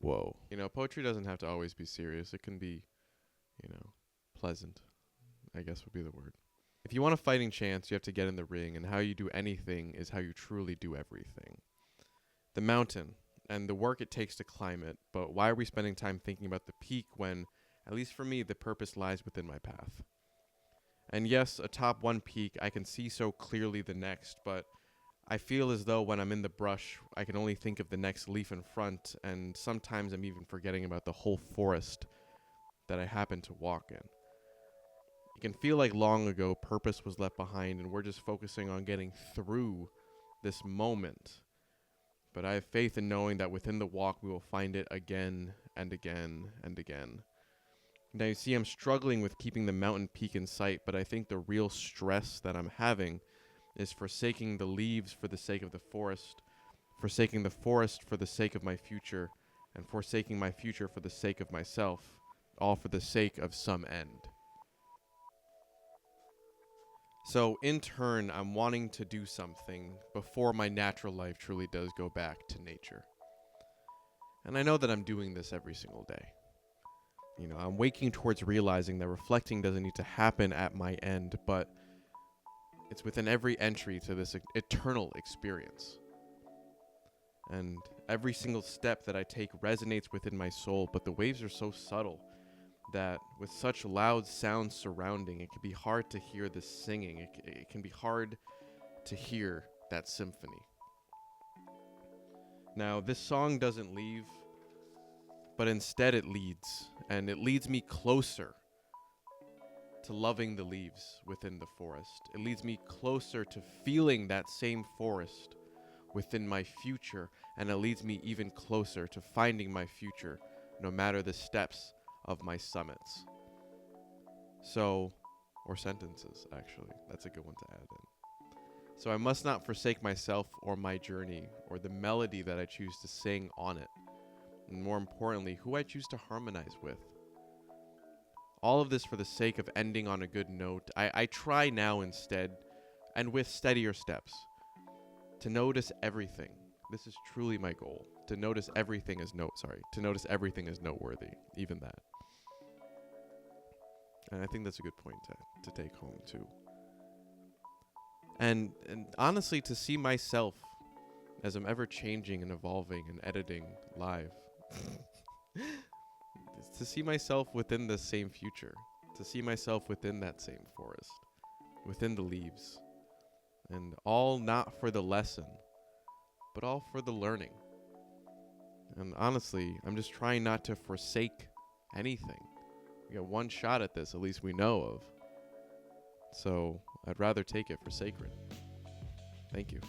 Whoa. Poetry doesn't have to always be serious. It can be, pleasant, I guess would be the word. If you want a fighting chance, you have to get in the ring, and how you do anything is how you truly do everything. The mountain, and the work it takes to climb it, but why are we spending time thinking about the peak when, at least for me, the purpose lies within my path? And yes, atop one peak, I can see so clearly the next, but I feel as though when I'm in the brush, I can only think of the next leaf in front, and sometimes I'm even forgetting about the whole forest that I happen to walk in. It can feel like long ago purpose was left behind and we're just focusing on getting through this moment. But I have faith in knowing that within the walk we will find it again and again and again. Now you see I'm struggling with keeping the mountain peak in sight, but I think the real stress that I'm having is forsaking the leaves for the sake of the forest, forsaking the forest for the sake of my future, and forsaking my future for the sake of myself, all for the sake of some end. So in turn, I'm wanting to do something before my natural life truly does go back to nature. And I know that I'm doing this every single day. I'm waking towards realizing that reflecting doesn't need to happen at my end, but it's within every entry to this eternal experience. And every single step that I take resonates within my soul, but the waves are so subtle that with such loud sounds surrounding, it can be hard to hear the singing. It can be hard to hear that symphony. Now, this song doesn't leave, but instead it leads, and it leads me closer to loving the leaves within the forest. It leads me closer to feeling that same forest within my future, and it leads me even closer to finding my future, no matter the steps of my summits. Or sentences, actually. That's a good one to add in. So I must not forsake myself or my journey, or the melody that I choose to sing on it. And more importantly, who I choose to harmonize with. All of this for the sake of ending on a good note. I try now instead, and with steadier steps, to notice everything. This is truly my goal. To notice everything as everything as noteworthy, even that. And I think that's a good point to take home too. And honestly, to see myself as I'm ever changing and evolving and editing live. To see myself within the same future. To see myself within that same forest. Within the leaves. And all not for the lesson, but all for the learning. And honestly, I'm just trying not to forsake anything. We got one shot at this, at least we know of. So I'd rather take it for sacred. Thank you.